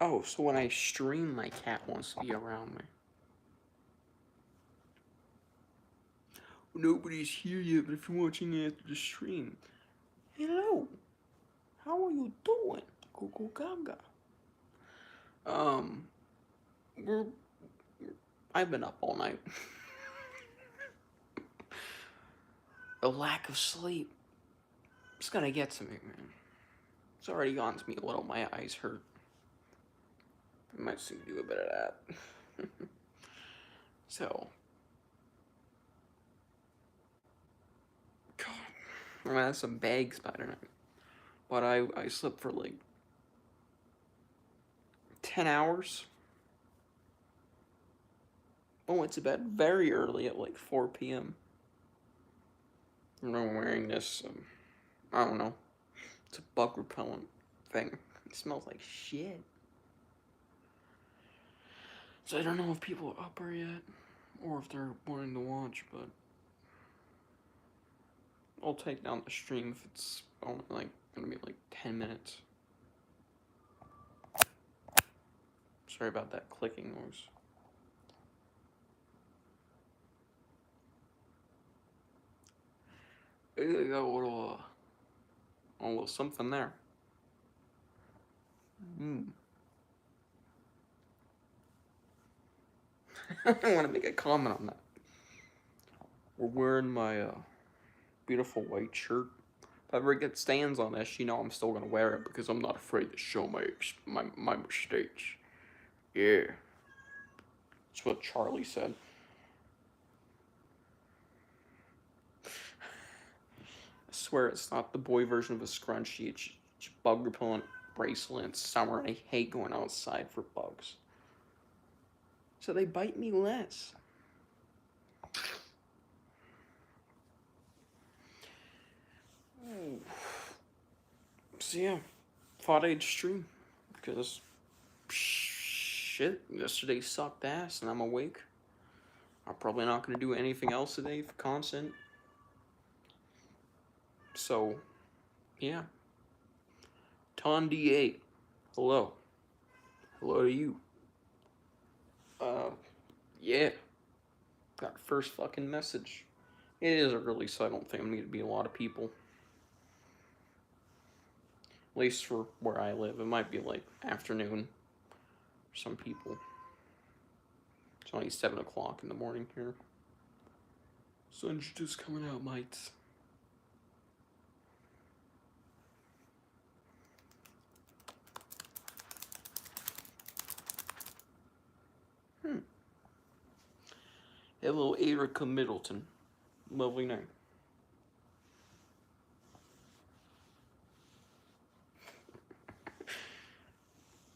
Oh, so when I stream, my cat wants to be around me. Nobody's here yet, but if you're watching after the stream, hello, how are you doing? Go gaga. Um, we're I've been up all night. The lack of sleep, it's gonna get to me, man. It's already gotten to me a little. My eyes hurt. I might soon do a bit of that. So, God, I mean, that's some bags by tonight. But I slept for like 10 hours. I went to bed very early at like 4 p.m. I'm wearing this, I don't know, it's a bug repellent thing. It smells like shit. So I don't know if people are up or yet, or if they're wanting to watch, but I'll take down the stream if it's only like gonna be like 10 minutes. Sorry about that clicking noise. I got a little something there. I want to make a comment on that. We're wearing my beautiful white shirt. If I ever get stains on this, you know I'm still gonna wear it because I'm not afraid to show my mistakes. Yeah, that's what Charlie said. I swear it's not the boy version of a scrunchie. It's bug repellent bracelet. It's summer and I hate going outside for bugs. So they bite me less. So yeah, thought I'd stream because shit, yesterday sucked ass and I'm awake. I'm probably not gonna do anything else today for content. So, yeah. Ton D8, hello. Hello to you. Yeah. Got first fucking message. It is early, so I don't think I'm gonna be a lot of people. At least for where I live. It might be like afternoon for some people. It's only 7 o'clock in the morning here. Sun's just coming out, mates. Hello, Erica Middleton. Lovely name.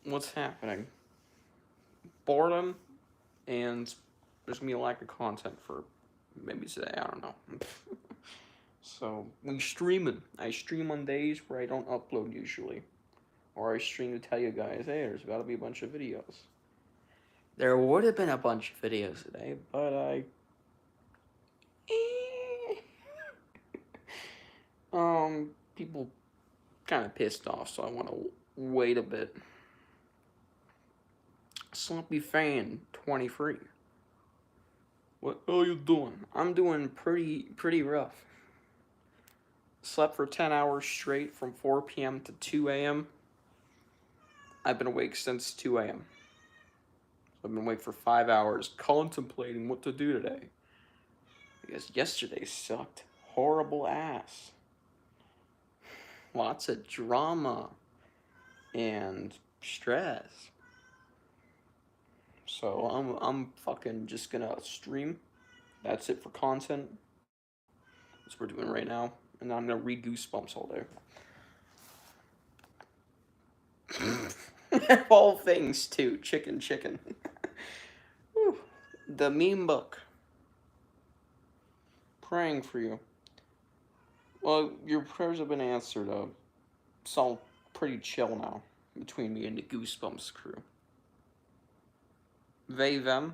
What's happening? Boredom, and there's gonna be a lack of content for maybe today. I don't know. So we streaming. I stream on days where I don't upload usually, or I stream to tell you guys, hey, there's got to be a bunch of videos. There would have been a bunch of videos today, but people kind of pissed off, so I want to wait a bit. Slumpy Fan 23. What are you doing? I'm doing pretty rough. Slept for 10 hours straight from 4 p.m. to 2 a.m. I've been awake since 2 a.m. I've been awake for 5 hours contemplating what to do today. Because yesterday sucked. Horrible ass. Lots of drama and stress. So I'm fucking just gonna stream. That's it for content. That's what we're doing right now. And I'm gonna read Goosebumps all day. All things too. Chicken. The meme book. Praying for you. Well, your prayers have been answered. It's all pretty chill now between me and the Goosebumps crew. They, them.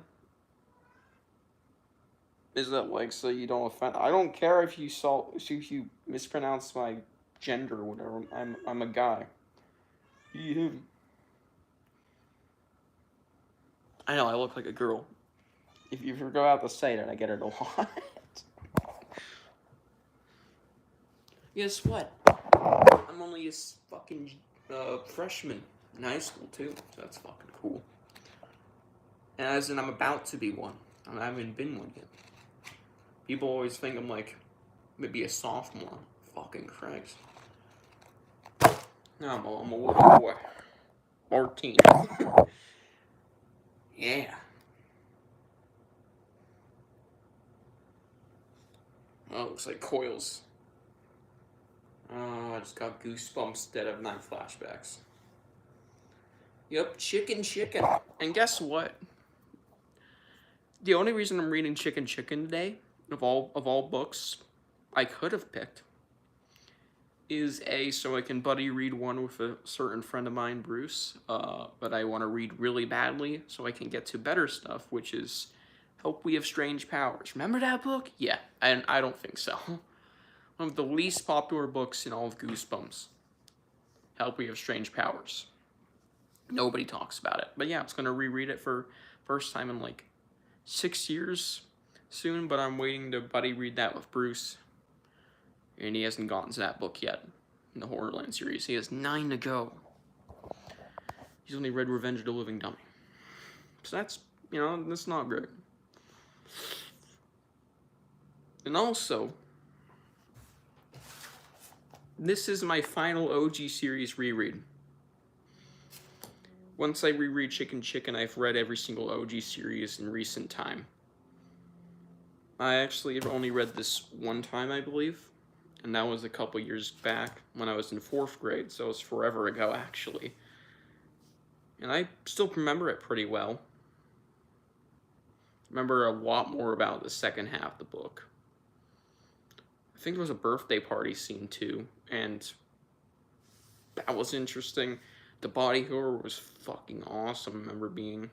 Is that like so you don't offend? I don't care if you mispronounce my gender or whatever. I'm a guy. He, him. I know I look like a girl. If you ever go out to say that, I get it a lot. Guess what? I'm only a fucking freshman in high school too, so that's fucking cool. And as in, I'm about to be one. I haven't been one yet. People always think I'm like maybe a sophomore. Fucking Christ. No, I'm a little boy. 14. Yeah. Oh, it looks like coils. Oh, I just got goosebumps instead of night flashbacks. Yep, chicken. And guess what? The only reason I'm reading Chicken today, of all books I could have picked, is so I can buddy read one with a certain friend of mine, Bruce, but I want to read really badly so I can get to better stuff, which is Hope We Have Strange Powers. Remember that book? Yeah, and I don't think so. One of the least popular books in all of Goosebumps. Hope We Have Strange Powers. Nobody talks about it. But yeah, I was going to reread it for first time in like 6 years soon, but I'm waiting to buddy read that with Bruce. And he hasn't gotten to that book yet in the Horrorland series. He has 9 to go. He's only read Revenge of the Living Dummy. So that's not great. And also, this is my final OG series reread. Once I reread Chicken, I've read every single OG series in recent time. I actually have only read this one time, I believe. And that was a couple years back when I was in 4th grade, so it was forever ago, actually. And I still remember it pretty well. Remember a lot more about the second half of the book. I think there was a birthday party scene, too, and that was interesting. The body horror was fucking awesome, I remember being.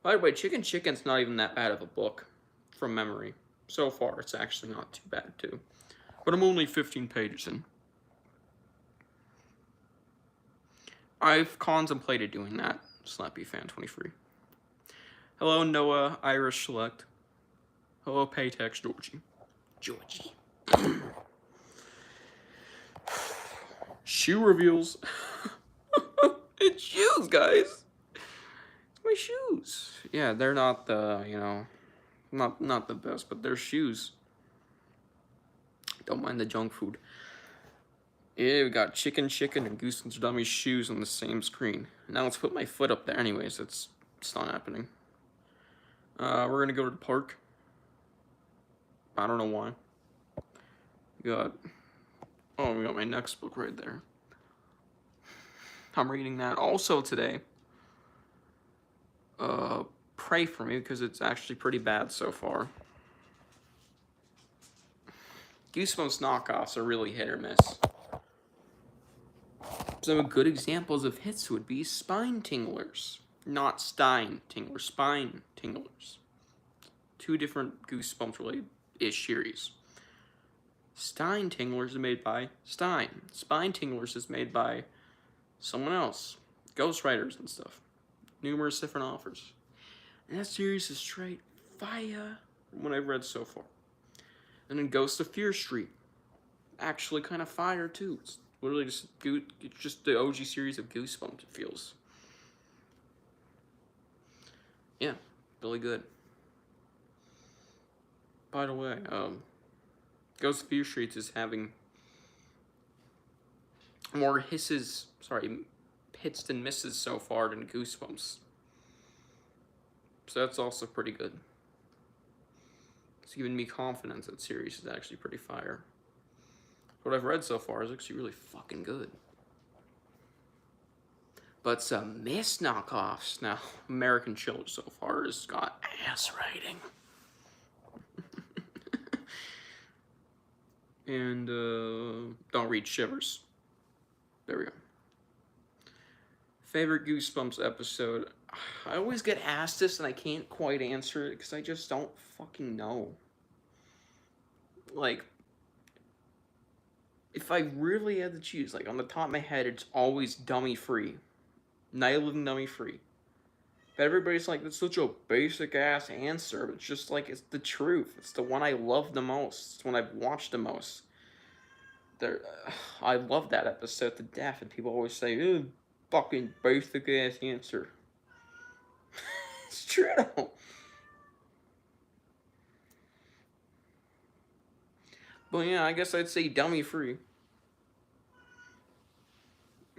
By the way, Chicken's not even that bad of a book, from memory. So far, it's actually not too bad, too. But I'm only 15 pages in. I've contemplated doing that. Slappy Fan 23. Hello, Noah, Irish Select. Hello, Paytex, Georgie. Shoe reveals. It's shoes, guys. It's my shoes. Yeah, they're not the, not the best, but they're shoes. Don't mind the junk food. Yeah, we got Chicken and Goosebumps For Dummies shoes on the same screen. Now let's put my foot up there. Anyways, it's not happening. We're gonna go to the park. I don't know why. We got my next book right there. I'm reading that also today. Pray for me because it's actually pretty bad so far. Goosebumps knockoffs are really hit or miss. Some good examples of hits would be Spine Tinglers. Not Stein Tinglers, Spine Tinglers. 2 different Goosebumps-related-ish series. Stein Tinglers is made by Stein. Spine Tinglers is made by someone else. Ghostwriters and stuff. Numerous different authors. And that series is straight fire from what I've read so far. And then Ghost of Fear Street. Actually kind of fire too. It's literally just the OG series of Goosebumps, it feels. Yeah, really good. By the way, Ghost of Fear Street is having more hits than misses so far than Goosebumps. So that's also pretty good. It's giving me confidence that series is actually pretty fire. What I've read so far is actually really fucking good. But some miss knockoffs. Now, American Children so far has got ass writing. And don't read Shivers. There we go. Favorite Goosebumps episode. I always get asked this and I can't quite answer it because I just don't fucking know. Like, if I really had to choose, like on the top of my head, it's always Dummy Free. Night of Living Dummy Free. But everybody's like, that's such a basic ass answer. But it's just like, it's the truth. It's the one I love the most. It's the one I've watched the most. There, I love that episode to death, and people always say, fucking basic ass answer. It's true. But yeah, I guess I'd say dummy free.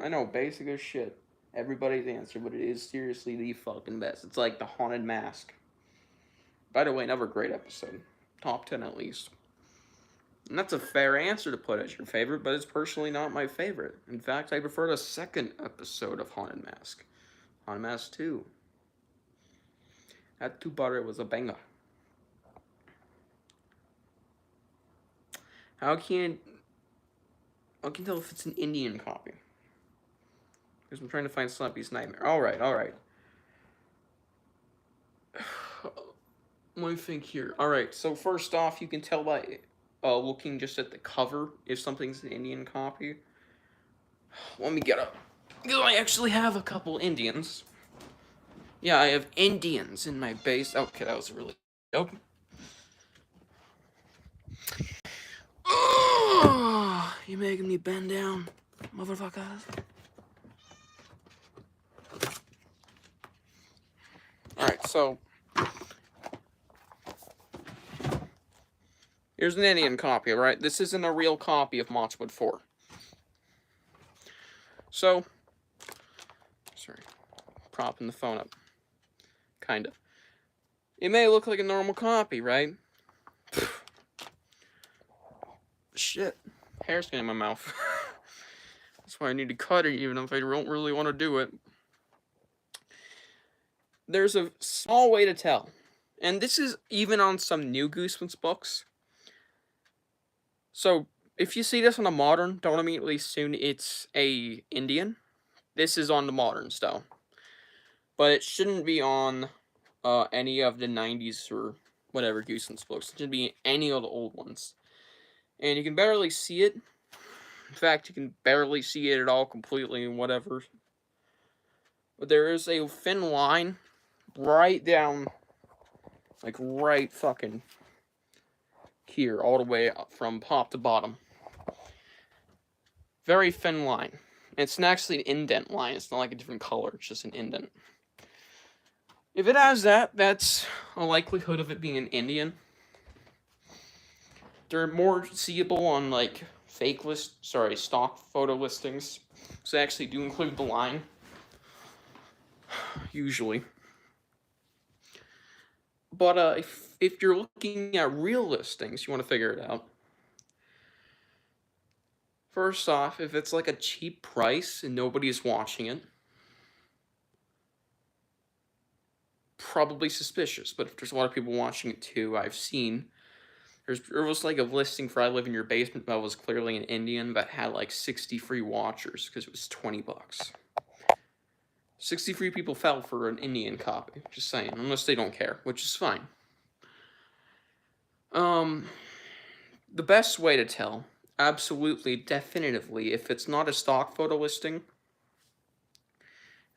I know, basic as shit. Everybody's answer, but it is seriously the fucking best. It's like the haunted mask. By the way, another great episode. Top 10 at least. And that's a fair answer to put as your favorite, but it's personally not my favorite. In fact, I prefer the second episode of Haunted Mask. Haunted Mask 2. That two-parter was a banger. How can I tell if it's an Indian copy? Because I'm trying to find Slumpy's Nightmare. Alright. Let me think here. Alright, so first off, you can tell by looking just at the cover if something's an Indian copy. Let me get up. Because I actually have a couple Indians. Yeah, I have Indians in my base. Okay, that was really dope. Oh, you making me bend down, motherfuckers. Alright, so here's an Indian copy, right? This isn't a real copy of Mosswood 4. So, sorry, propping the phone up. Kind of. It may look like a normal copy, right? Shit. Hair's getting in my mouth. That's why I need to cut it, even if I don't really want to do it. There's a small way to tell. And this is even on some new Goosebumps books. So, if you see this on a modern, don't immediately assume it's a Indian. This is on the modern style. But it shouldn't be on any of the 90s or whatever Goosebumps books. It shouldn't be any of the old ones. And you can barely see it. In fact, you can barely see it at all completely and whatever. But there is a thin line right down, like right fucking here, all the way up from top to bottom. Very thin line. It's actually an indent line. It's not like a different color. It's just an indent. If it has that, that's a likelihood of it being an Indian. They're more seeable on like stock photo listings. So they actually do include the line. Usually. But if you're looking at real listings, you want to figure it out. First off, if it's like a cheap price and nobody's watching it, probably suspicious. But if there's a lot of people watching it too, I've seen. There was like a listing for I Live in Your Basement that was clearly an Indian, but had like 60 free watchers because it was $20. 60 free people fell for an Indian copy. Just saying, unless they don't care, which is fine. The best way to tell, absolutely, definitively, if it's not a stock photo listing,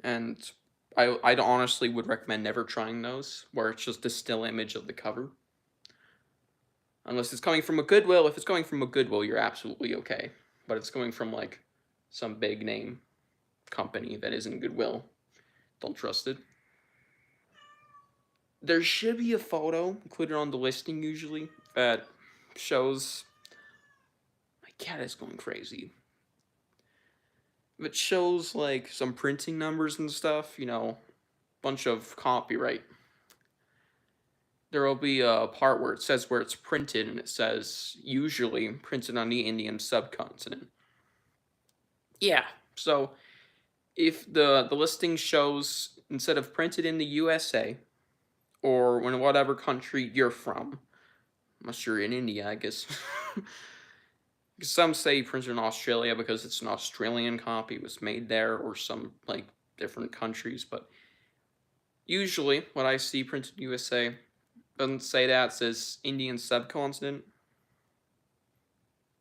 and I honestly would recommend never trying those, where it's just a still image of the cover. Unless it's coming from a Goodwill. If it's coming from a Goodwill, you're absolutely okay. But it's going from, like, some big name company that isn't Goodwill. Don't trust it. There should be a photo included on the listing, usually, that shows... My cat is going crazy. It shows, like, some printing numbers and stuff, you know, bunch of copyright. There will be a part where it says where it's printed, and it says, usually, printed on the Indian subcontinent. Yeah, so, if the listing shows, instead of printed in the USA, or in whatever country you're from, unless you're in India, I guess. Some say printed in Australia because it's an Australian copy, it was made there, or some, like, different countries, but usually, what I see printed in USA doesn't say that, it says Indian subcontinent.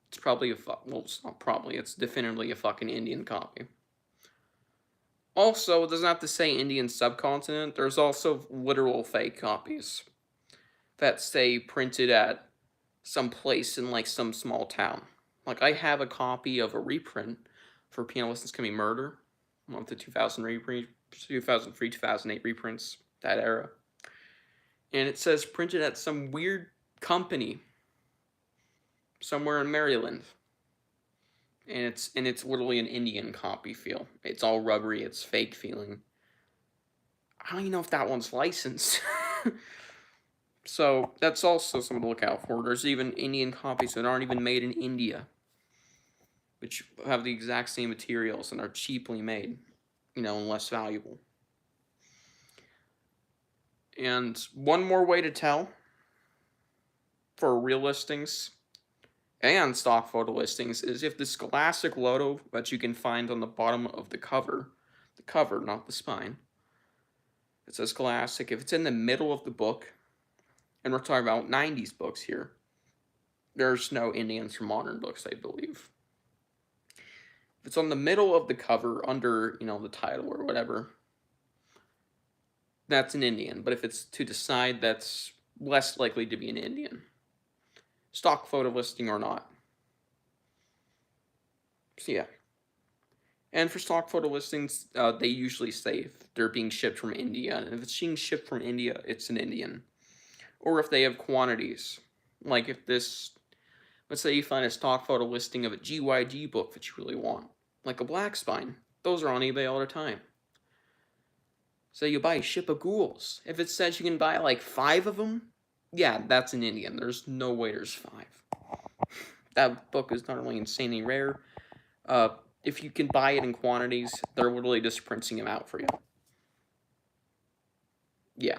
It's probably it's not probably, it's definitely a fucking Indian copy. Also, it doesn't have to say Indian subcontinent. There's also literal fake copies that say printed at some place in like some small town. Like I have a copy of a reprint for Piano Lessons Can Be Murder, one of the 2003, 2008 reprints, that era. And it says printed at some weird company somewhere in Maryland. And it's literally an Indian copy feel. It's all rubbery, it's fake feeling. I don't even know if that one's licensed. So that's also something to look out for. There's even Indian copies that aren't even made in India, which have the exact same materials and are cheaply made, and less valuable. And one more way to tell for real listings and stock photo listings is if the scholastic logo that you can find on the bottom of the cover, not the spine, it says scholastic, if it's in the middle of the book, and we're talking about 90s books here, there's no Indians for modern books, I believe. If it's on the middle of the cover under, the title or whatever, that's an Indian. But if it's to the side, that's less likely to be an Indian. Stock photo listing or not. So yeah. And for stock photo listings, they usually say if they're being shipped from India. And if it's being shipped from India, it's an Indian. Or if they have quantities. Like if this, let's say you find a stock photo listing of a GYG book that you really want. Like a black spine. Those are on eBay all the time. So you buy a ship of ghouls. If it says you can buy like 5 of them, yeah, that's an Indian. There's no way there's 5. That book is not only insanely rare, if you can buy it in quantities, they're literally just printing them out for you. Yeah.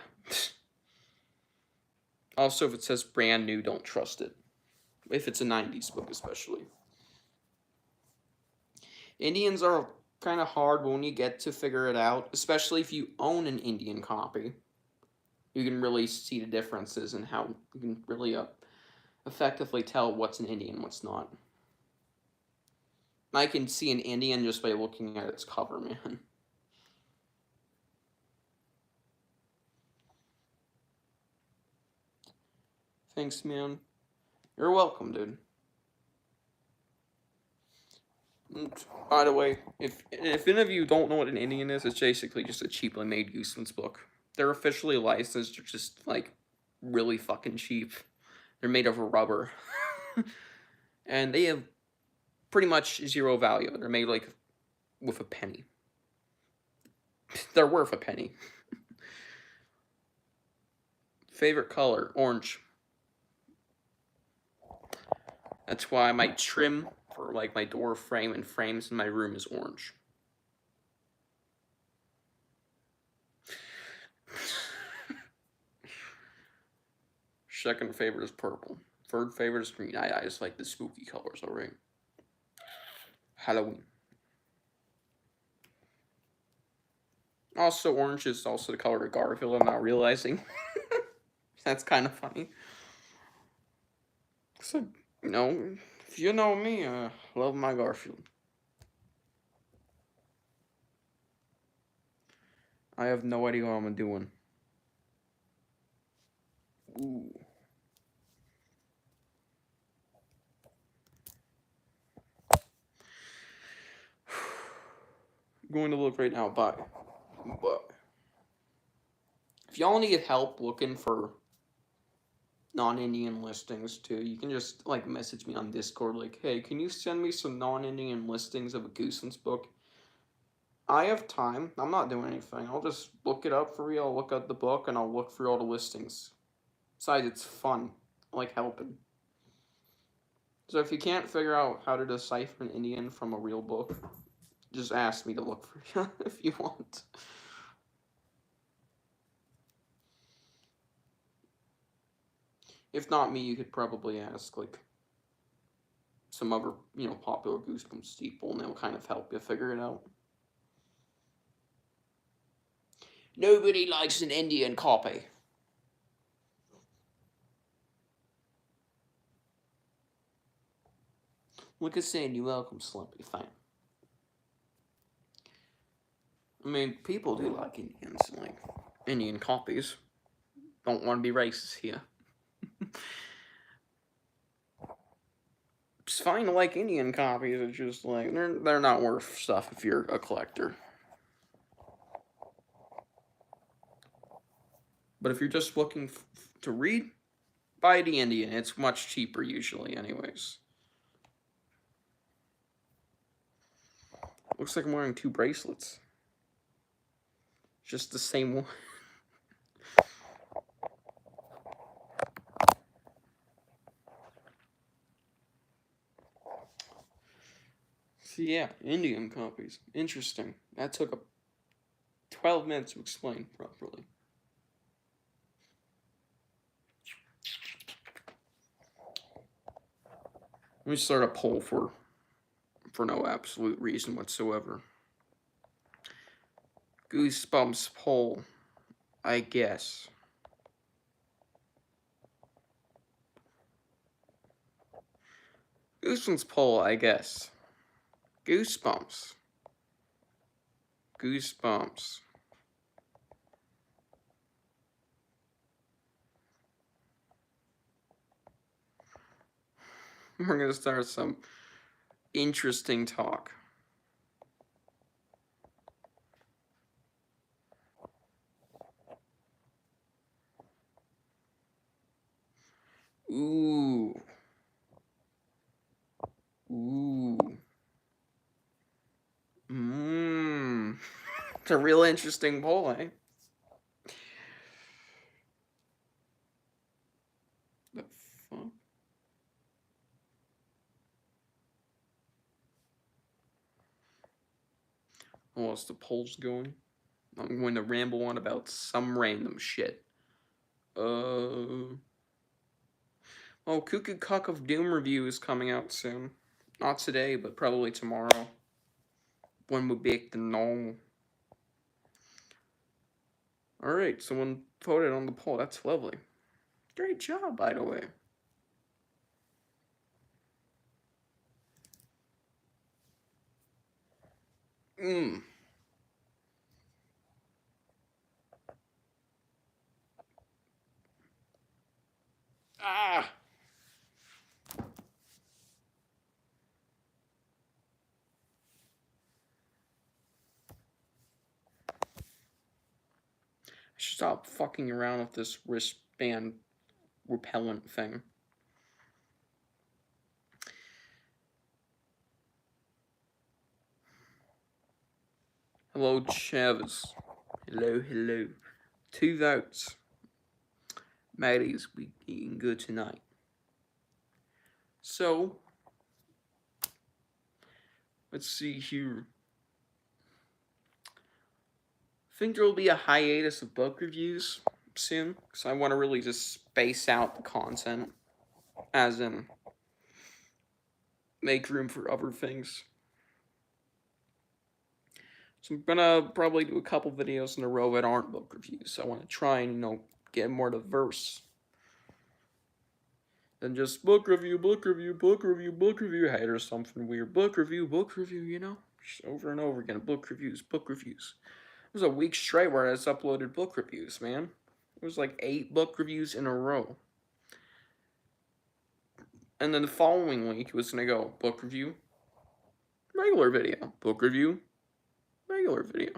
Also, if it says brand new, don't trust it. If it's a 90s book, especially. Indians are kind of hard when you get to figure it out, especially if you own an Indian copy. You can really see the differences and how you can really effectively tell what's an Indian and what's not. I can see an Indian just by looking at its cover, man. Thanks, man. You're welcome, dude. And by the way, if any of you don't know what an Indian is, it's basically just a cheaply made Goosebumps book. They're officially licensed, they're just, like, really fucking cheap. They're made of rubber. And they have pretty much zero value. They're made, like, with a penny. They're worth a penny. Favorite color? Orange. That's why my trim for, like, my door frame and frames in my room is orange. Second favorite is purple. Third favorite is green. I just like the spooky colors, alright? Halloween. Also, orange is also the color of Garfield, I'm not realizing. That's kind of funny. So, if you know me, I love my Garfield. I have no idea what I'm doing. Ooh. I'm going to look right now, but if y'all need help looking for non-Indian listings too, you can just like message me on Discord like, hey, can you send me some non-Indian listings of a Goosebumps book? I have time. I'm not doing anything. I'll just look it up for you. I'll look at the book and I'll look through all the listings. Besides, it's fun. I like helping. So if you can't figure out how to decipher an Indian from a real book, just ask me to look for you if you want. If not me, you could probably ask, like, some other, popular Goosebumps people, and they'll kind of help you figure it out. Nobody likes an Indian copy. Look at saying, you're welcome, Slumpy. Fine. I mean, people do like Indians, like Indian copies. Don't want to be racist here. It's fine to like Indian copies. It's just like they're not worth stuff if you're a collector. But if you're just looking to read, buy the Indian. It's much cheaper usually, anyways. Looks like I'm wearing 2 bracelets. Just the same one. So yeah, Indian copies. Interesting. That took 12 minutes to explain properly. Let me start a poll for no absolute reason whatsoever. Goosebumps poll, I guess. Goosebumps poll, I guess. Goosebumps. Goosebumps. We're gonna start some interesting talk. Ooh. Ooh. Mmm. It's a real interesting poll, eh? The fuck? Oh, as the poll's going, I'm going to ramble on about some random shit. Oh, Cuckoo Cock of Doom review is coming out soon. Not today, but probably tomorrow. When we bake the normal. Alright, someone voted on the poll. That's lovely. Great job, by the way. Mmm. Ah! I should stop fucking around with this wristband repellent thing. Hello, Chavez. Hello, hello. 2 votes. Mateys, we eating good tonight. So, let's see here. I think there will be a hiatus of book reviews soon, because I want to really just space out the content, as in make room for other things. So I'm gonna probably do a couple videos in a row that aren't book reviews. I want to try and, get more diverse than just book review, book review, book review, book review. Hey, there's something weird. Book review, just over and over again. Book reviews, book reviews. It was a week straight where I just uploaded book reviews, man. It was like 8 book reviews in a row. And then the following week, it was going to go book review, regular video, book review, regular video,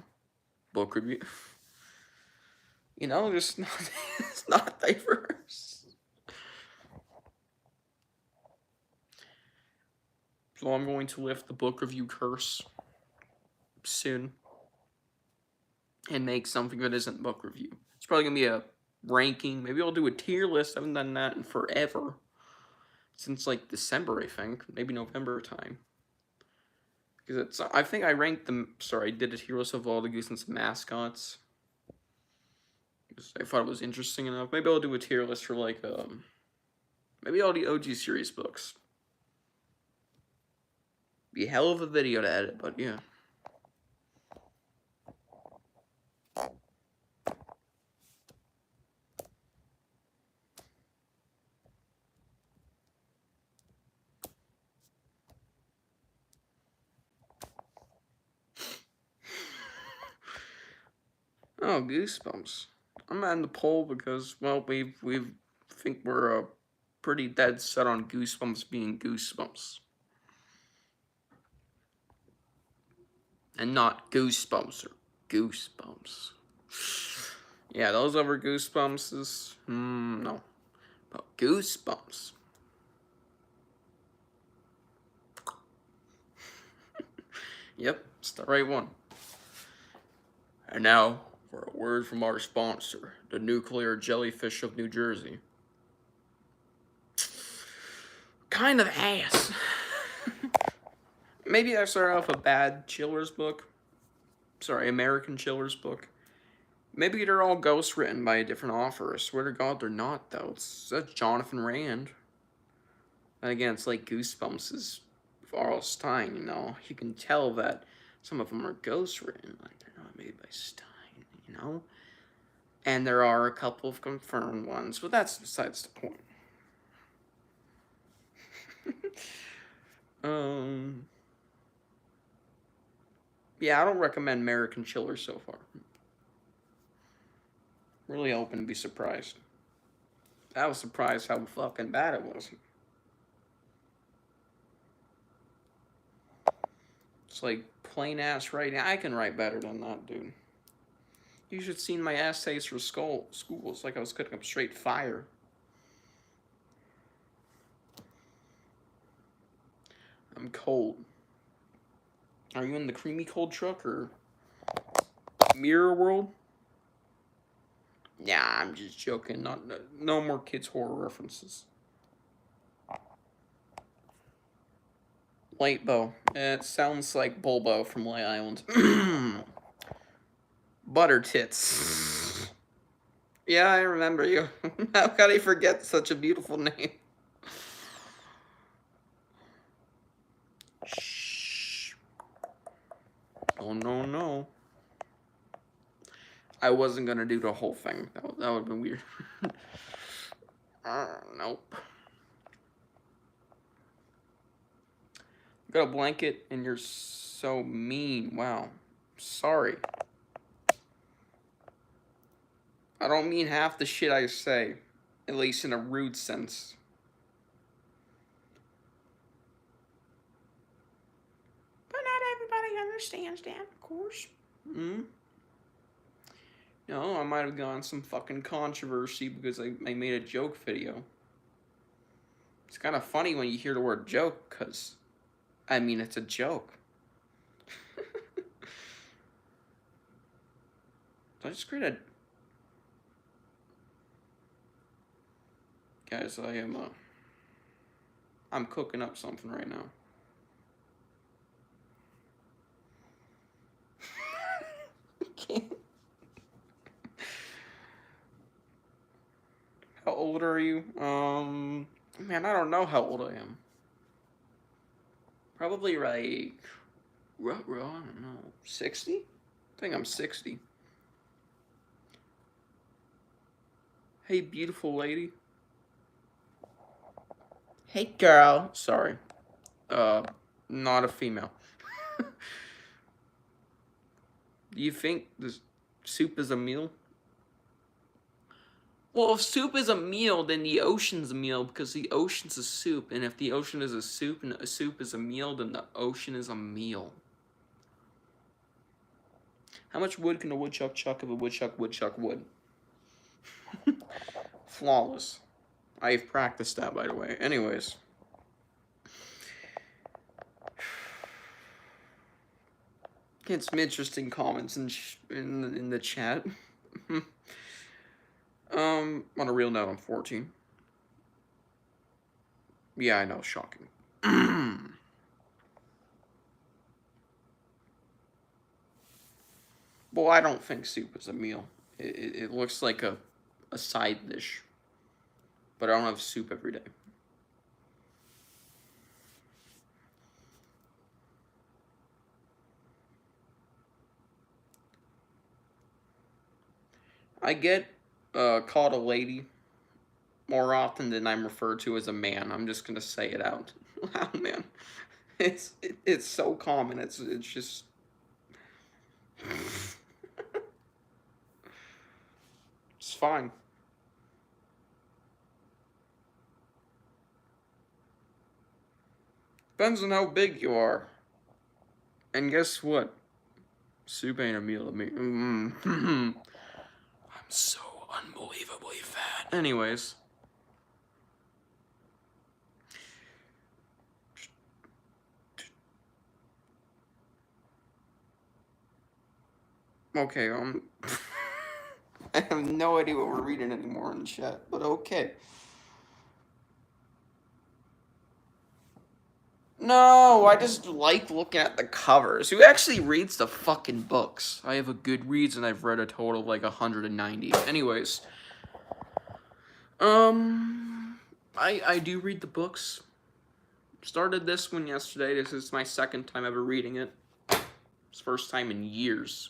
book review. Just not, it's not diverse. So I'm going to lift the book review curse soon and make something that isn't book review. It's probably going to be a ranking. Maybe I'll do a tier list. I haven't done that in forever. Since like December, I think. Maybe November time. Because I think I ranked them. Sorry, I did a tier list of all the Goosebumps mascots. Because I thought it was interesting enough. Maybe I'll do a tier list for like maybe all the OG series books. Be a hell of a video to edit, but yeah. Oh, Goosebumps. I'm adding the poll because, well, we think we're pretty dead set on Goosebumps being Goosebumps. And not Goosebumps or Goosebumps. Yeah, those other Goosebumpses, no. But Goosebumps. Yep, it's the right one. And now, for a word from our sponsor, the nuclear jellyfish of New Jersey. Kind of ass. Maybe I started off a bad chiller's book. Sorry, American chiller's book. Maybe they're all ghost written by a different author. I swear to God, they're not, though. That's Jonathan Rand. And again, it's like Goosebumps is R.L. Stein, you know? You can tell that some of them are ghost written, like they're not made by Stein, you know? And there are a couple of confirmed ones, but that's besides the point. Yeah, I don't recommend American Chiller so far. Really hoping to be surprised. I was surprised how fucking bad it was. It's like plain ass writing. I can write better than that, dude. You should have seen my essays for school. It's like I was cooking up straight fire. I'm cold. Are you in the creamy cold truck or Mirror World? Nah, I'm just joking. No more kids' horror references. Lightbow. It sounds like Bulbo from Light Island. Butter Tits. Yeah, I remember you. How could I forget such a beautiful name? Shh. Oh, no. I wasn't gonna do the whole thing. That would have been weird. Nope. Got a blanket and you're so mean. Wow. Sorry. I don't mean half the shit I say. At least in a rude sense. But not everybody understands that, of course. No, I might have gone some fucking controversy because I made a joke video. It's kind of funny when you hear the word joke, because, I mean, it's a joke. So I just created... Guys, I'm cooking up something right now. How old are you? Man, I don't know how old I am. Probably like, I don't know, 60? I think I'm 60. Hey, beautiful lady. Hey, girl. Sorry. Not a female. Do you think this soup is a meal? Well, if soup is a meal, then the ocean's a meal because the ocean's a soup. And if the ocean is a soup and a soup is a meal, then the ocean is a meal. How much wood can a woodchuck chuck if a woodchuck would? Flawless. I've practiced that, by the way. Anyways. Get some interesting comments in the chat. On a real note, I'm 14. Yeah, I know, shocking. Well, I don't think soup is a meal. It looks like a side dish. But I don't have soup every day. I get called a lady more often than I'm referred to as a man. I'm just gonna say it out loud, man. It's so common. It's just fine. Depends on how big you are. And guess what? Soup ain't a meal to me. I'm so unbelievably fat. Anyways. Okay, I have no idea what we're reading anymore in the chat, but okay. No, I just like looking at the covers. Who actually reads the fucking books? I have a Goodreads and I've read a total of like 190. Anyways. I do read the books. Started this one yesterday. This is my second time ever reading it. It's first time in years.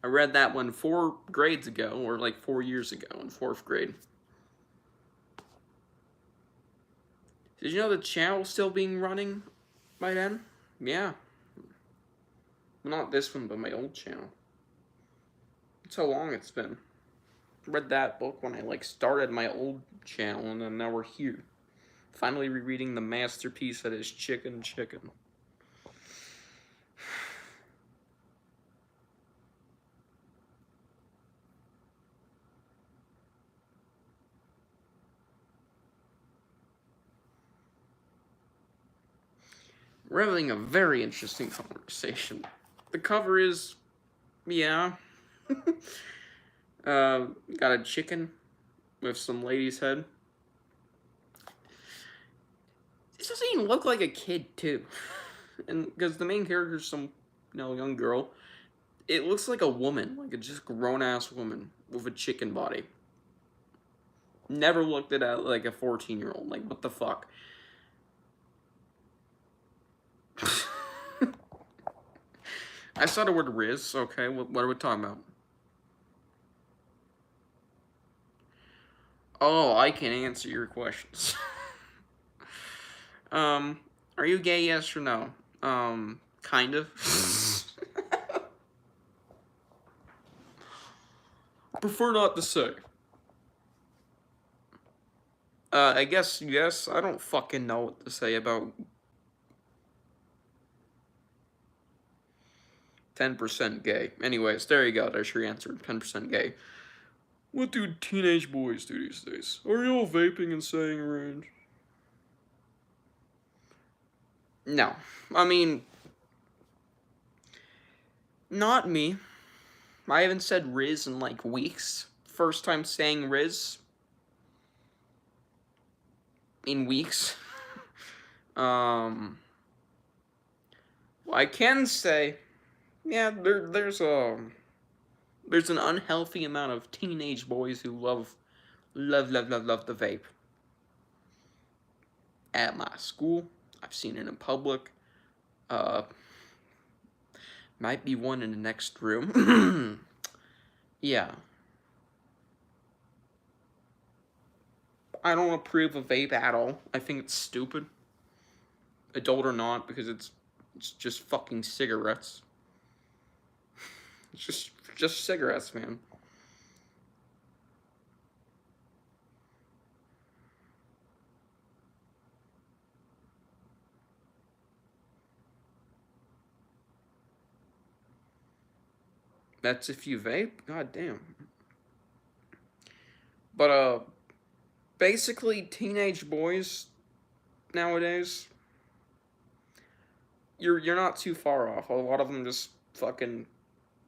I read that one 4 grades ago, or like 4 years ago in 4th grade. Did you know the channel was still being running by then? Yeah. Not this one, but my old channel. That's how long it's been. Read that book when I like started my old channel, and then now we're here. Finally rereading the masterpiece that is Chicken Chicken. We're having a very interesting conversation. The cover is, yeah. Got a chicken with some lady's head. This doesn't even look like a kid, too. And because the main character is some, young girl. It looks like a woman, like a just grown-ass woman with a chicken body. Never looked at it like a 14-year-old. Like, what the fuck? I saw the word Riz. Okay, what are we talking about? Oh, I can answer your questions. Are you gay? Yes or no? Kind of. Prefer not to say. I guess yes. I don't fucking know what to say about 10% gay. Anyways, there you go. There's your answer. 10% gay. What do teenage boys do these days? Are you all vaping and saying range? No. I mean, not me. I haven't said Riz in like weeks. First time saying Riz in weeks. Well, I can say, yeah, there's an unhealthy amount of teenage boys who love the vape. At my school, I've seen it in public. Might be one in the next room. Yeah. I don't approve of vape at all. I think it's stupid. Adult or not, because it's just fucking cigarettes. It's just cigarettes, man. That's if you vape? God damn. But, basically, teenage boys nowadays, you're not too far off. A lot of them just fucking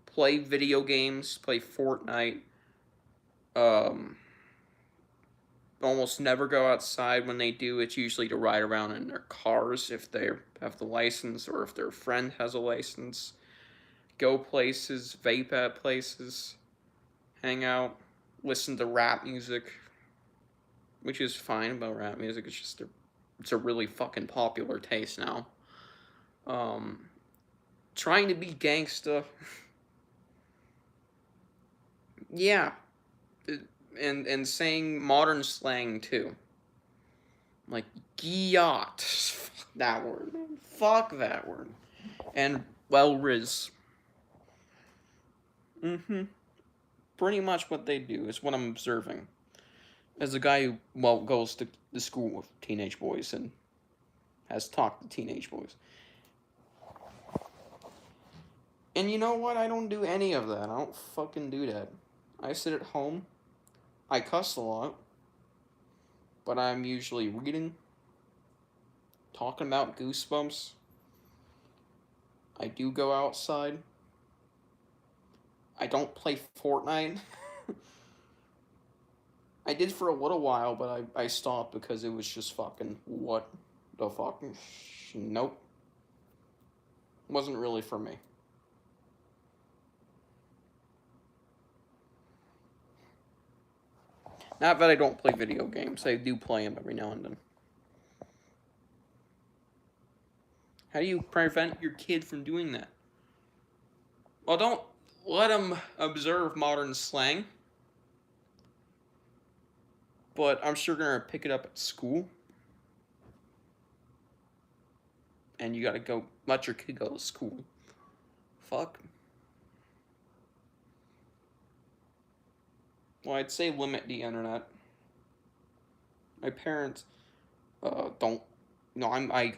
play video games, play Fortnite, almost never go outside. When they do, it's usually to ride around in their cars if they have the license, or if their friend has a license. Go places, vape at places, hang out, listen to rap music, which is fine about rap music. It's just it's a really fucking popular taste now. Trying to be gangsta. Yeah. And saying modern slang too. Like yacht. Fuck that word, man. Fuck that word. And well, Riz. pretty much what they do is what I'm observing. As a guy who, well, goes to the school with teenage boys and has talked to teenage boys. And you know what? I don't do any of that. I don't fucking do that. I sit at home. I cuss a lot. But I'm usually reading, talking about Goosebumps. I do go outside. I don't play Fortnite. I did for a little while, but I stopped because it was just fucking what the fuck? Nope. Wasn't really for me. Not that I don't play video games. I do play them every now and then. How do you prevent your kid from doing that? Well, don't let them observe modern slang. But I'm sure gonna pick it up at school. And you gotta go, let your kid go to school. Fuck. Well, I'd say limit the internet. My parents don't. No,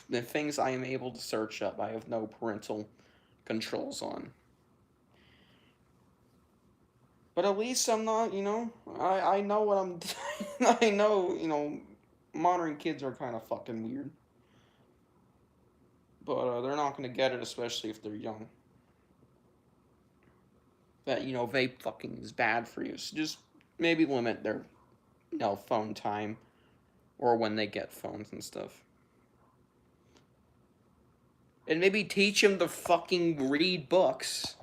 the things I am able to search up, I have no parental controls on. But at least I'm not, I know what I'm. I know, modern kids are kind of fucking weird. But they're not gonna get it, especially if they're young. That vape fucking is bad for you. So just maybe limit their phone time or when they get phones and stuff. And maybe teach them to fucking read books.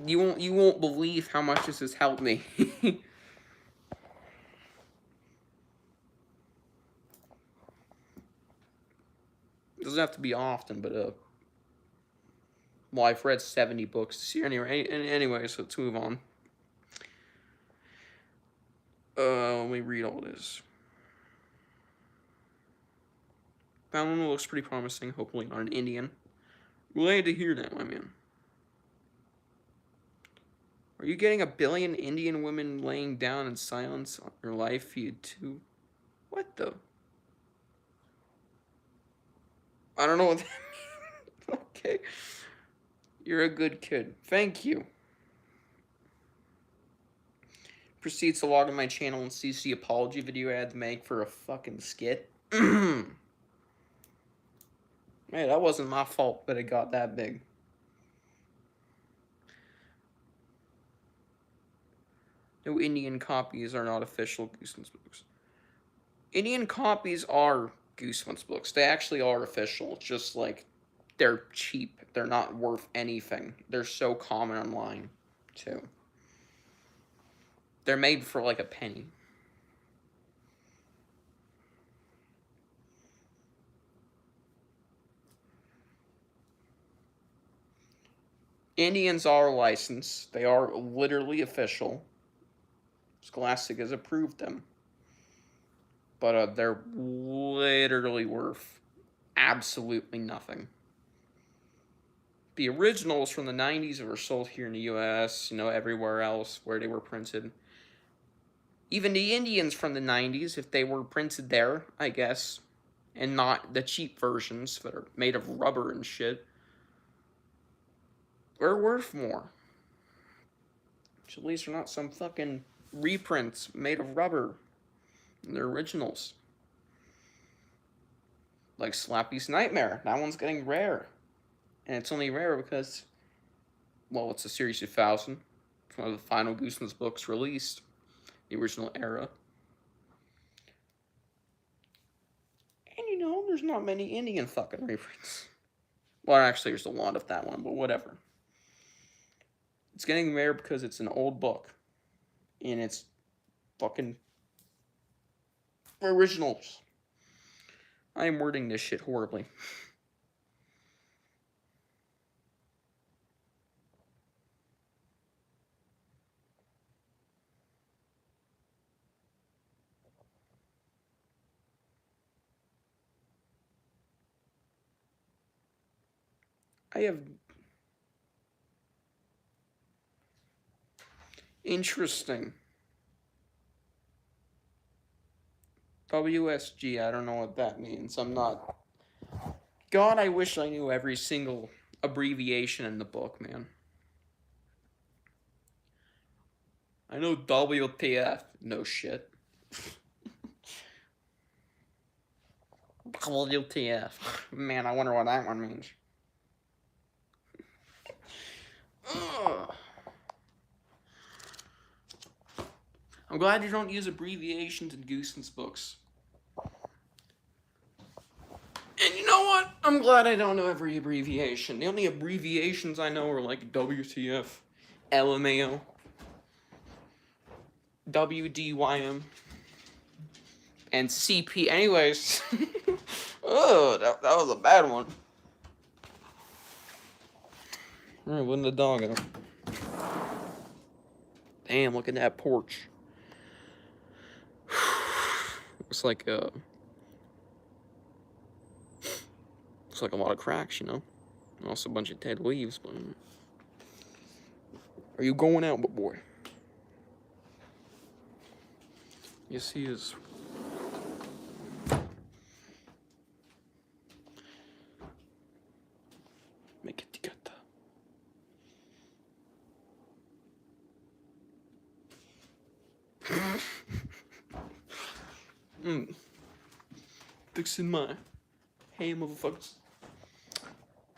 You won't believe how much this has helped me. It doesn't have to be often, but well, I've read 70 books this year anyway, so let's move on. Let me read all this. That one looks pretty promising, hopefully not an Indian. Glad to hear that, my man. Are you getting 1 billion Indian women laying down in silence on your live feed too? What the? I don't know what that means. Okay. You're a good kid. Thank you. Proceeds to log on my channel and sees the apology video I had to make for a fucking skit. Man, that wasn't my fault that it got that big. No Indian copies are not official Goosebumps books. Indian copies are Goosebumps books. They actually are official. It's just like they're cheap. They're not worth anything. They're so common online, too. They're made for like a penny. Indians are licensed. They are literally official. Scholastic has approved them. But they're literally worth absolutely nothing. The originals from the 90s were sold here in the US, everywhere else where they were printed. Even the Indians from the 90s, if they were printed there, I guess, and not the cheap versions that are made of rubber and shit, they're worth more. So at least they're not some fucking reprints made of rubber. They're originals. Like Slappy's Nightmare. That one's getting rare. And it's only rare because, well, it's a Series 2000. It's one of the final Goosebumps books released. The original era. And there's not many Indian fucking reprints. Well, actually, there's a lot of that one, but whatever. It's getting rare because it's an old book. And it's fucking originals. I am wording this shit horribly. I have Interesting. WSG, I don't know what that means. I'm not. God, I wish I knew every single abbreviation in the book, man. I know WTF. No shit. WTF. Man, I wonder what that one means. Ugh. I'm glad you don't use abbreviations in Goosens books. And you know what? I'm glad I don't know every abbreviation. The only abbreviations I know are like WTF, LMAO, WDYM, and CP. Anyways. Oh, that was a bad one. Alright, letting the dog out. Damn, look at that porch. Looks like a lot of cracks, you know? And also a bunch of dead leaves, but... Are you going out, boy? Yes, he is. Make it together. Fixing my... Hey, motherfuckers.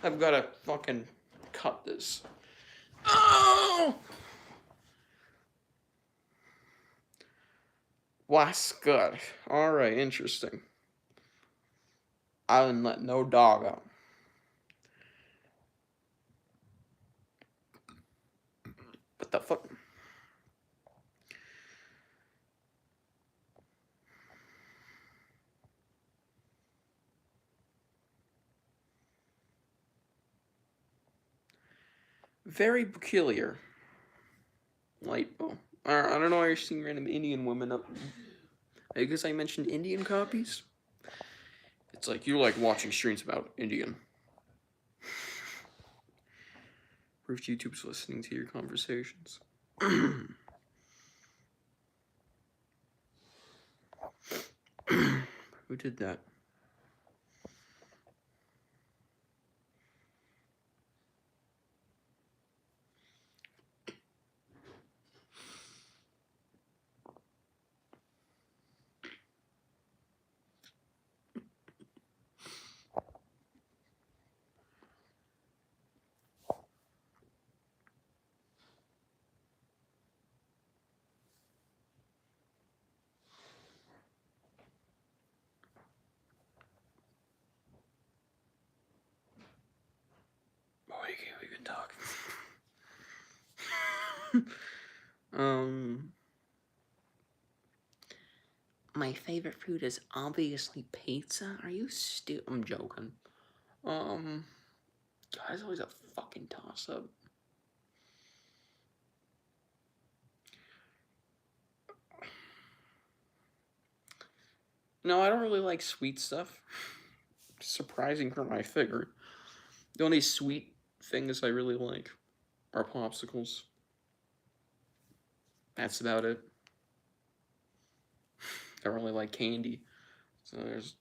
I've gotta fucking cut this. Oh! Was good. Alright, interesting. I didn't let no dog out. What the fuck? Very peculiar. Light bulb. I don't know why you're seeing random Indian women up. I guess I mentioned Indian copies. It's like you like watching streams about Indian. Or if YouTube's listening to your conversations. Who did that? We can talk. My favorite food is obviously pizza. Are you I'm joking. God, it's always a fucking toss-up. No, I don't really like sweet stuff. Surprising for my figure. The only sweet things I really like are popsicles. That's about it. I don't really like candy. So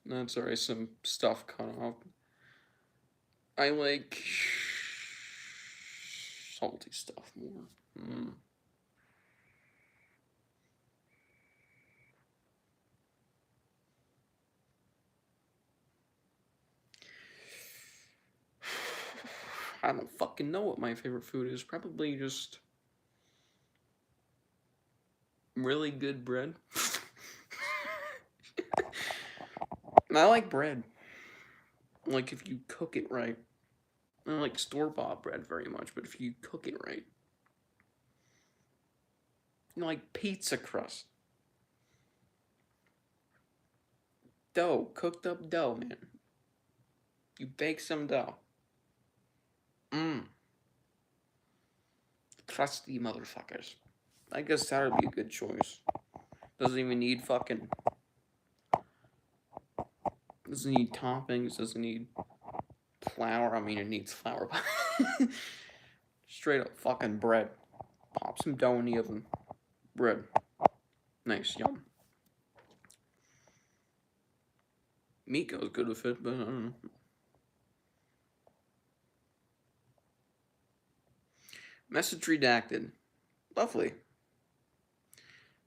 that's alright, some stuff cut off. I like salty stuff more. I don't fucking know what my favorite food is. Probably just really good bread. I like bread. Like if you cook it right. I don't like store-bought bread very much, but if you cook it right. You know, like pizza crust. Dough. Cooked up dough, man. You bake some dough. Crusty motherfuckers. I guess that would be a good choice. Doesn't even need fucking... Doesn't need toppings, doesn't need flour. I mean, it needs flour, but... Straight up fucking bread. Pop some dough in the oven. Bread. Nice, yum. Meat goes good with it, but I don't know. Message redacted. Lovely. I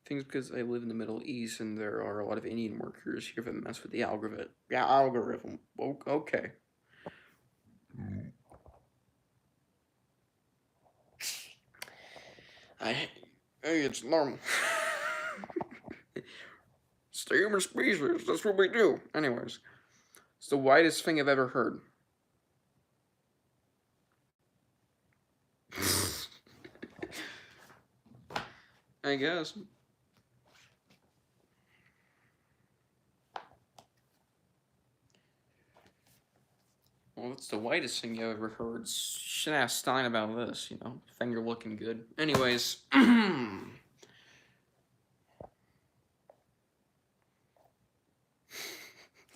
think it's because I live in the Middle East and there are a lot of Indian workers here that mess with the algorithm. Yeah, algorithm. Okay. Hey, it's normal. It's the human species. That's what we do. Anyways, it's the whitest thing I've ever heard. I guess. Well, it's the whitest thing you ever heard. Should ask Stein about this, you know. Finger looking good. Anyways.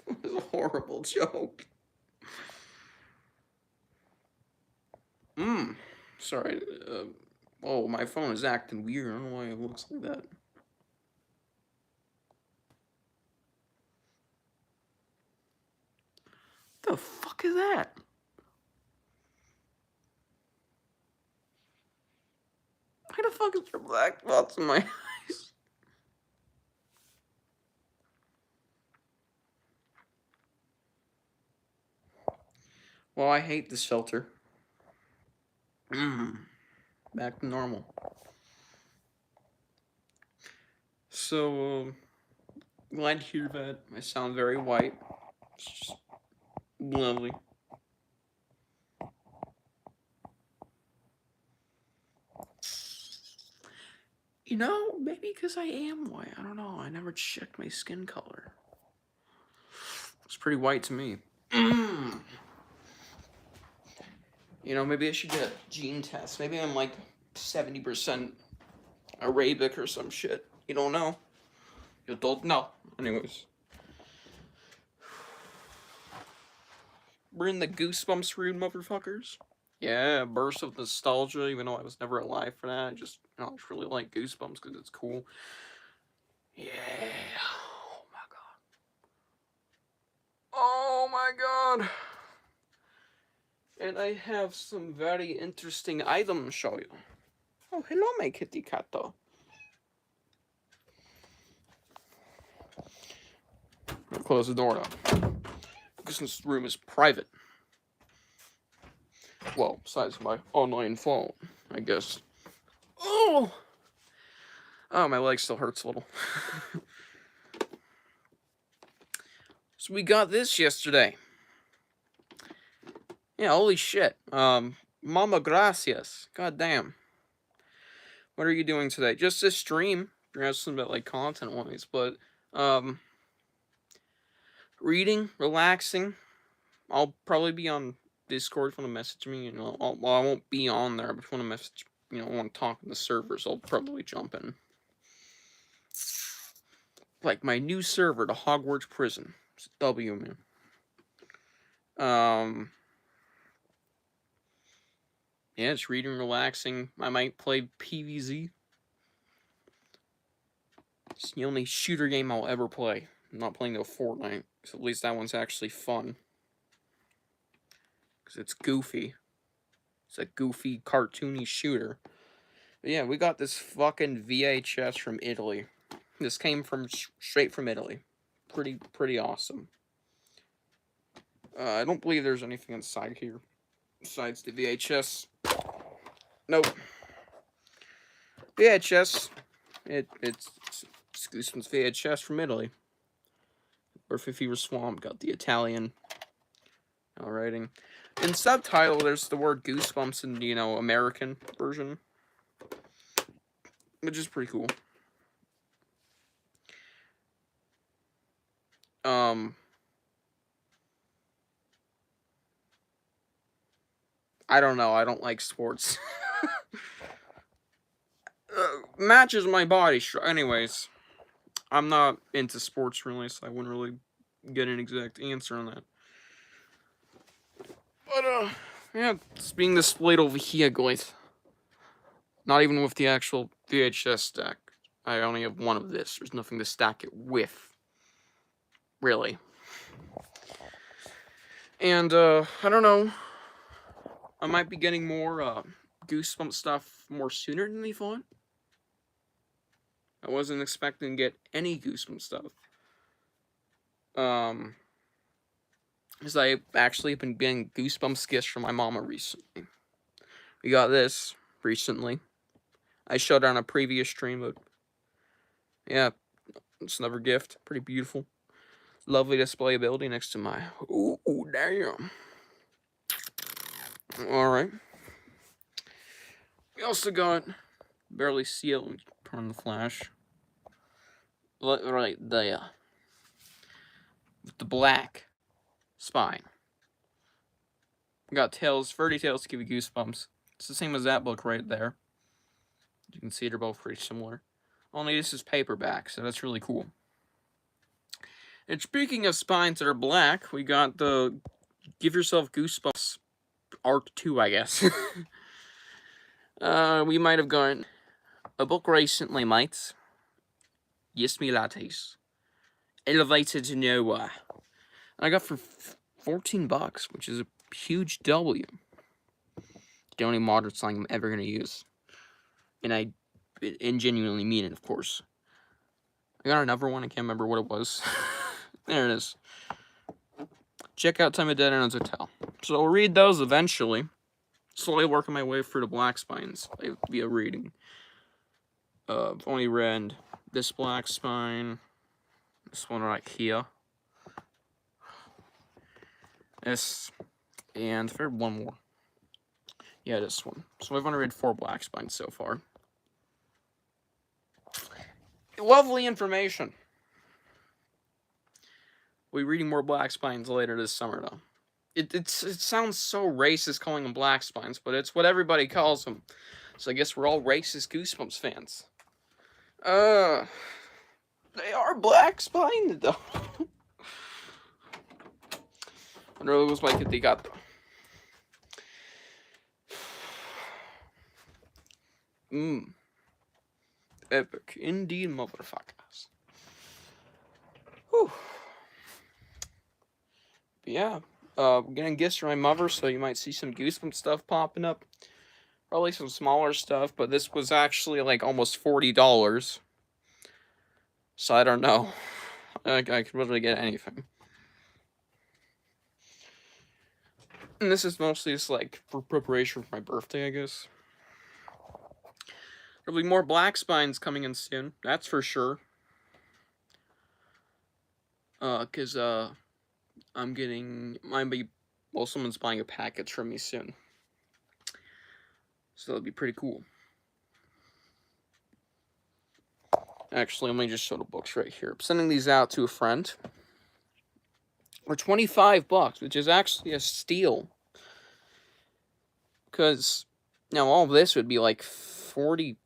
It was a horrible joke. Sorry. Oh, my phone is acting weird. I don't know why it looks like that. The fuck is that? Why the fuck is there black spots in my eyes? Well, I hate this filter. Back to normal. So, glad to hear that. I sound very white. It's just lovely. You know, maybe because I am white. I don't know. I never checked my skin color. It's pretty white to me. You know, maybe I should get a gene test. Maybe I'm like 70% Arabic or some shit. You don't know. You don't know. Anyways. We're in the Goosebumps room, motherfuckers. Yeah, burst of nostalgia, even though I was never alive for that. I just really like Goosebumps because it's cool. Yeah. Oh my god. Oh my god. And I have some very interesting items to show you. Oh, hello, my kitty cat. Close the door now. Because this room is private. Well, besides my online phone, I guess. Oh! Oh, my leg still hurts a little. So we got this yesterday. Yeah, holy shit. Mama gracias. God damn. What are you doing today? Just this stream. You're asking about, like, content-wise, but, reading, relaxing. I'll probably be on Discord if you want to message me. You know, I won't be on there, but if you want to message, want to talk in the servers, I'll probably jump in. Like my new server, the Hogwarts Prison. It's W, man. Yeah, it's reading, relaxing. I might play PvZ. It's the only shooter game I'll ever play. I'm not playing no Fortnite, because at least that one's actually fun. Because it's goofy. It's a goofy, cartoony shooter. But yeah, we got this fucking VHS from Italy. This came from straight from Italy. Pretty awesome. I don't believe there's anything inside here besides the VHS. Nope. VHS. It's Goosebumps VHS from Italy. Or Fever Swamp got the Italian writing. In subtitle, there's the word Goosebumps in the American version, which is pretty cool. I don't know. I don't like sports. Matches my body. Anyways, I'm not into sports really, so I wouldn't really get an exact answer on that. But, yeah, it's being displayed over here, guys. Not even with the actual VHS stack. I only have one of this. There's nothing to stack it with. Really. And, I don't know. I might be getting more, Goosebumps stuff more sooner than they thought. I wasn't expecting to get any Goosebumps stuff. Because I actually been getting Goosebumps gifts from my mama recently. We got this recently. I showed it on a previous stream, but yeah, it's another gift. Pretty beautiful. Lovely displayability next to my... Ooh, damn. Alright. We also got... Barely see it. Let me turn the flash. Right there. With the black spine. We got Tales, 30 Tales to give you Goosebumps. It's the same as that book right there. You can see they're both pretty similar. Only this is paperback, so that's really cool. And speaking of spines that are black, we got the Give Yourself Goosebumps Arc 2, I guess. We might have gotten a book recently, mates. Yes, me lattes. Elevated to nowhere. I got for $14, which is a huge W. The only modern slang I'm ever gonna use. And I genuinely mean it, of course. I got another one, I can't remember what it was. There it is. Check out Time of Dead Ends Hotel. So I'll read those eventually. Slowly working my way through the black spines via reading. I've only read this black spine. This one right here. This. And I've read one more. Yeah, this one. So I've only read 4 black spines so far. Lovely information. We'll be reading more black spines later this summer, though. It sounds so racist calling them black spines, but it's what everybody calls them. So I guess we're all racist Goosebumps fans. They are black spined, though. I really was like they got though. Epic. Indeed, motherfuckers. Whew. But yeah. Getting gifts from my mother, so you might see some Goosebumps stuff popping up. Probably some smaller stuff, but this was actually like almost $40. So I don't know. I could really get anything. And this is mostly just like for preparation for my birthday, I guess. There'll be more black spines coming in soon, that's for sure. Cause I'm getting someone's buying a package from me soon. So that'll be pretty cool. Actually, let me just show the books right here. I'm sending these out to a friend. For $25, which is actually a steal. Because now all of this would be like $40-ish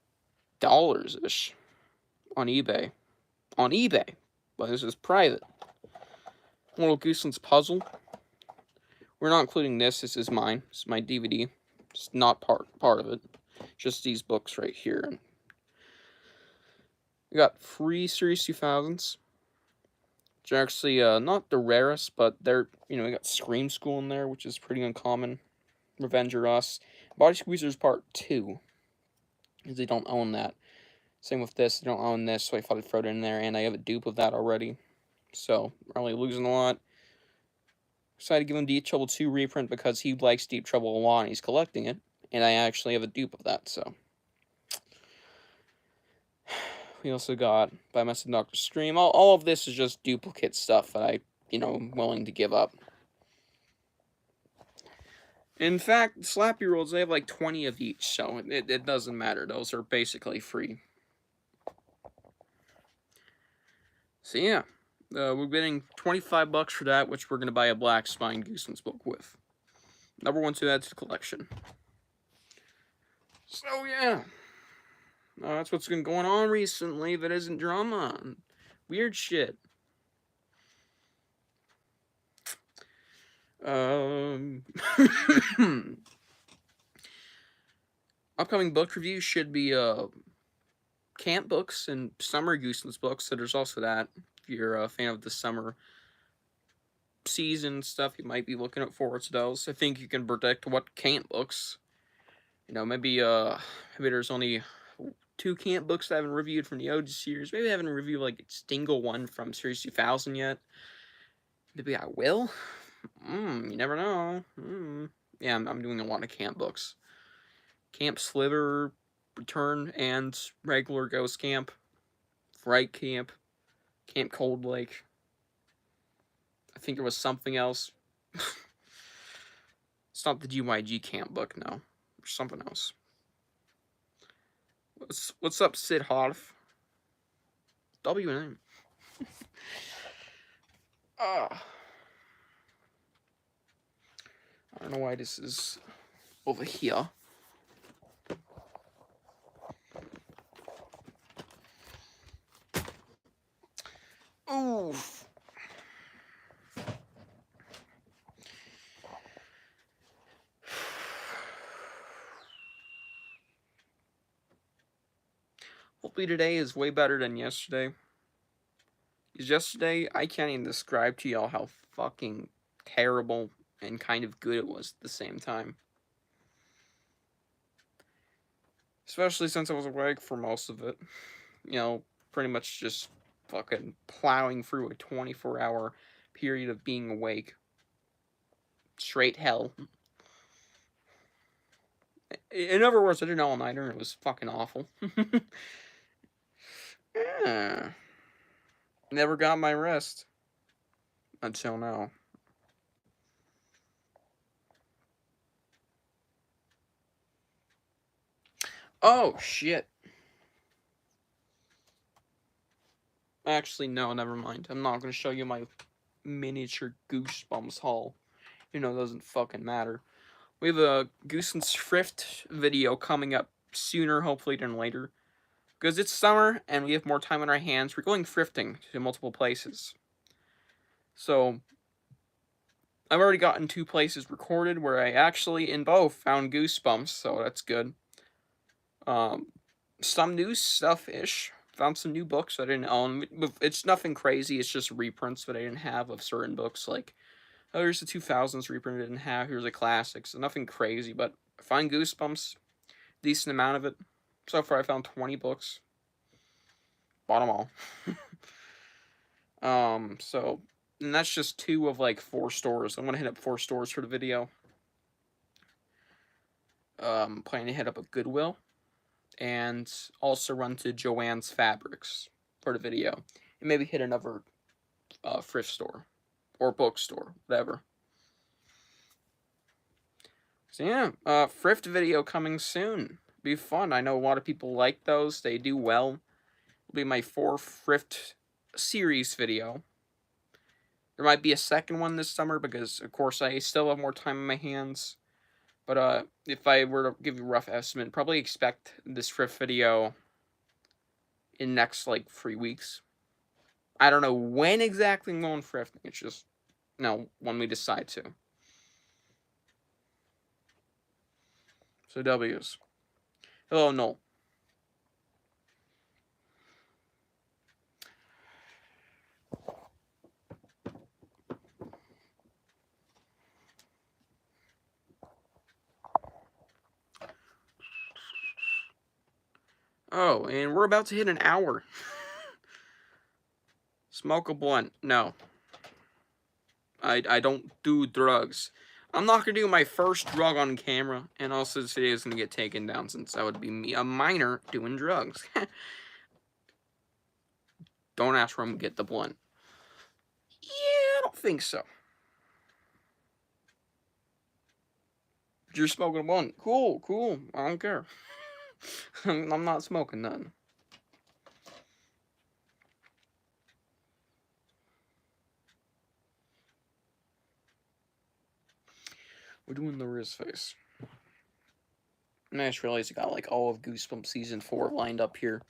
on eBay. On eBay. But this is private. Little Goosebumps puzzle. We're not including this. This is mine. This is my DVD. It's not part of it. Just these books right here. We got free Series 2000s. Which are actually not the rarest, but they're, we got Scream School in there, which is pretty uncommon. Revenge of Us. Body Squeezers Part 2. Because they don't own that. Same with this. They don't own this, so I thought I'd throw it in there, and I have a dupe of that already. So, I'm really losing a lot. Decided to give him Deep Trouble 2 reprint because he likes Deep Trouble a lot and he's collecting it. And I actually have a dupe of that, so. We also got By Messing Dr. Scream. All of this is just duplicate stuff that I, am willing to give up. In fact, Slappy Rolls, they have like 20 of each, so it doesn't matter. Those are basically free. So yeah, we're getting $25 for that, which we're going to buy a Black Spine Goosebumps book with. Number 1 to add to the collection. So yeah, that's what's been going on recently that isn't drama. Weird shit. upcoming book reviews should be camp books and summer Goosebumps books. So there's also that. If you're a fan of the summer season stuff, you might be looking at forward to those. I think you can predict what camp books. Maybe there's only 2 camp books I haven't reviewed from the OG series. Maybe I haven't reviewed like a single one from Series 2000 yet. Maybe I will. You never know. Yeah, I'm doing a lot of camp books. Camp Sliver, Return, and regular Ghost Camp, Fright Camp, Camp Cold Lake. I think there was something else. It's not the GYG camp book, no. There's something else. What's up, Sid Hoff? WNM. I don't know why this is over here. Oof. Hopefully today is way better than yesterday. Because yesterday, I can't even describe to y'all how fucking terrible and kind of good it was at the same time. Especially since I was awake for most of it. Pretty much just fucking plowing through a 24-hour period of being awake. Straight hell. In other words, I did an all-nighter and it was fucking awful. Yeah. Never got my rest. Until now. Oh, shit. Actually, no, never mind. I'm not going to show you my miniature Goosebumps haul. It doesn't fucking matter. We have a Goosebumps thrift video coming up sooner, hopefully, than later. Because it's summer, and we have more time on our hands. We're going thrifting to multiple places. So, I've already gotten 2 places recorded where I actually, in both, found Goosebumps, so that's good. Some new stuff-ish. Found some new books I didn't own. It's nothing crazy, it's just reprints that I didn't have of certain books, like, oh, here's the 2000s reprint I didn't have, here's a classic, so nothing crazy, but I find Goosebumps, decent amount of it. So far I found 20 books. Bought them all. And that's just 2 of, like, 4 stores. I'm gonna hit up 4 stores for the video. Planning to hit up a Goodwill. And also run to Joann's Fabrics for the video. And maybe hit another thrift store. Or bookstore. Whatever. So yeah, thrift video coming soon. Be fun. I know a lot of people like those. They do well. It'll be my 4th thrift series video. There might be a second one this summer because, of course, I still have more time in my hands. But if I were to give you a rough estimate, probably expect this thrift video in next, 3 weeks. I don't know when exactly I'm going thrifting. It's just, when we decide to. So W's. Hello, Noel. Oh, and we're about to hit an hour. Smoke a blunt. No. I don't do drugs. I'm not going to do my first drug on camera, and also this video is going to get taken down since that would be me, a minor, doing drugs. Don't ask where I'm going to get the blunt. Yeah, I don't think so. You're smoking a blunt. Cool. I don't care. I'm not smoking nothing. We're doing the Riz face. And I just realized I got all of Goosebumps Season 4 lined up here.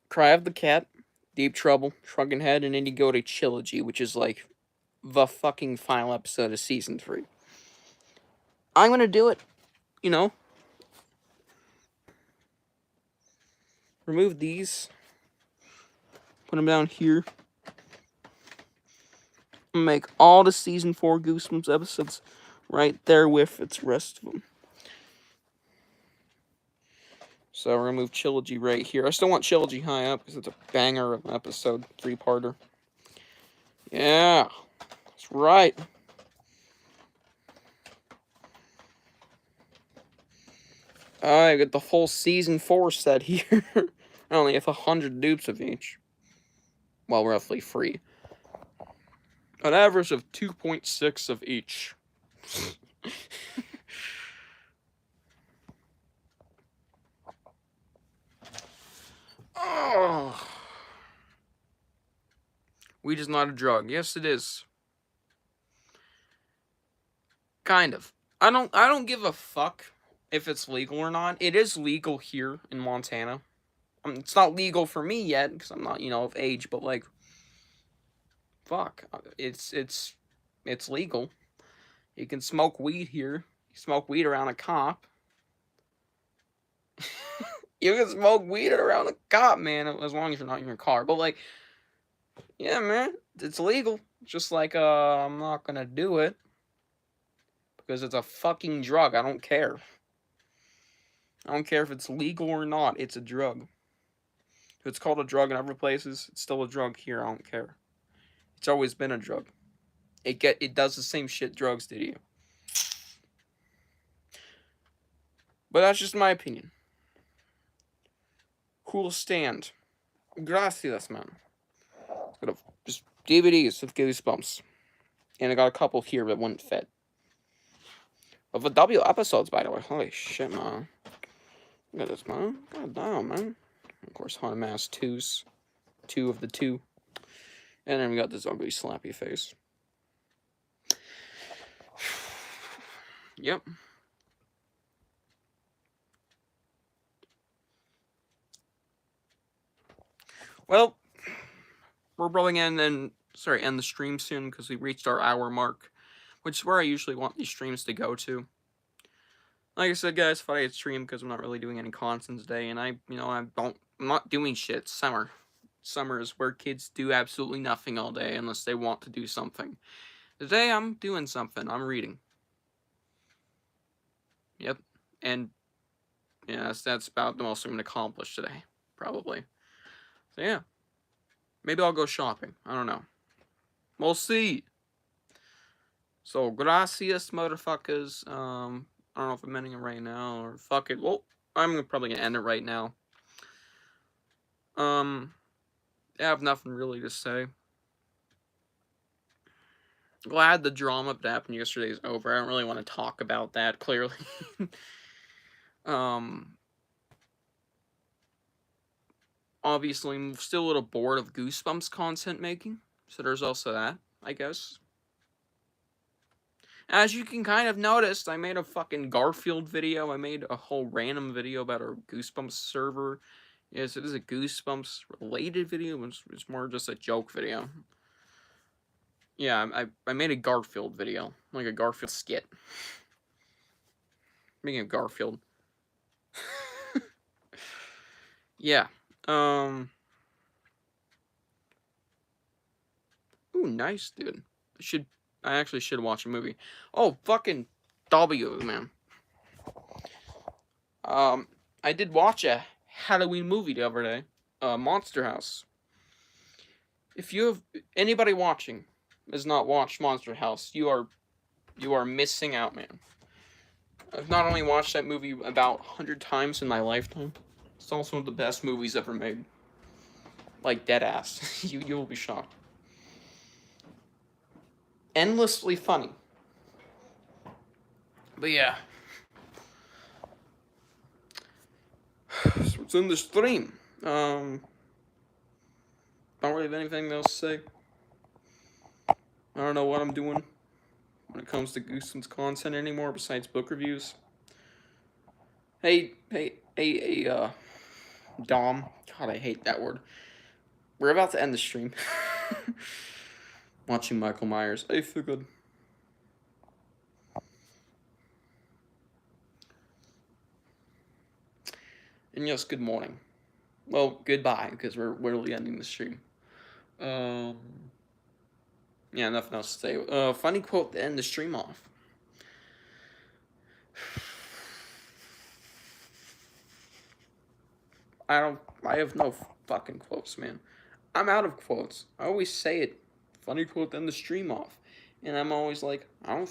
Cry of the Cat, Deep Trouble, Shrunken Head, and Indigo Trilogy, which is the fucking final episode of Season 3. I'm gonna do it. you know, remove these. Put them down here. Make all the season 4 Goosebumps episodes right there with its rest of them. So we're gonna move Trilogy right here. I still want Trilogy high up because it's a banger of an episode, 3-parter. Yeah, that's right. I got the whole season 4 set here. I only have 100 dupes of each. Well, roughly free. An average of 2.6 of each. Oh. Weed is not a drug. Yes, it is. Kind of. I don't give a fuck if it's legal or not. It is legal here in Montana. It's not legal for me yet because I'm not, of age. But like, fuck, it's legal. You can smoke weed here. You smoke weed around a cop. You can smoke weed around a cop, man, as long as you're not in your car. But like, yeah, man, it's legal. Just like, I'm not gonna do it because it's a fucking drug. I don't care. I don't care if it's legal or not. It's a drug. If it's called a drug in other places, it's still a drug here. I don't care. It's always been a drug. It does the same shit drugs do to you. But that's just my opinion. Cool stand. Gracias, man. Got just DVDs of Goosebumps. And I got a couple here that wouldn't fit. Of the W episodes, by the way. Holy shit, man. Look at this, man. God damn, man. Of course, Haunted Mask 2s. 2 of the 2. And then we got this ugly slappy face. Yep. Well, we're probably gonna end the stream soon because we reached our hour mark, which is where I usually want these streams to go to. Like I said, guys, if I had stream because I'm not really doing any content today, and I'm not doing shit. Summer is where kids do absolutely nothing all day unless they want to do something. Today I'm doing something. I'm reading. Yep, and yeah, that's about the most I'm gonna accomplish today, probably. So yeah, maybe I'll go shopping. I don't know. We'll see. So gracias, motherfuckers. I don't know if I'm ending it right now or fuck it. Well, I'm probably gonna end it right now. I have nothing really to say. Glad the drama that happened yesterday is over. I don't really want to talk about that, clearly. Obviously, I'm still a little bored of Goosebumps content making, so there's also that, I guess. As you can kind of notice, I made a fucking Garfield video. I made a whole random video about our Goosebumps server. Yes, it is a Goosebumps related video. It's more just a joke video. Yeah, I made a Garfield video. Like a Garfield skit. Speaking of Garfield. Yeah. Ooh, nice, dude. I actually should watch a movie. Oh, fucking W, man. I did watch a Halloween movie the other day. Monster House. If anybody watching has not watched Monster House, you are missing out, man. I've not only watched that movie about 100 times in my lifetime, it's also one of the best movies ever made. Like, deadass. You will be shocked. Endlessly funny. But yeah. So it's in the stream. Don't really have anything else to say. I don't know what I'm doing when it comes to Goosebumps content anymore besides book reviews. Hey, Dom. God, I hate that word. We're about to end the stream. Watching Michael Myers. I feel good. And yes, good morning. Well, goodbye, because we're literally ending the stream. Um, yeah, nothing else to say. Funny quote to end the stream off. I have no fucking quotes, man. I'm out of quotes. I always say it. Funny quote to end the stream off. And I'm always like, I don't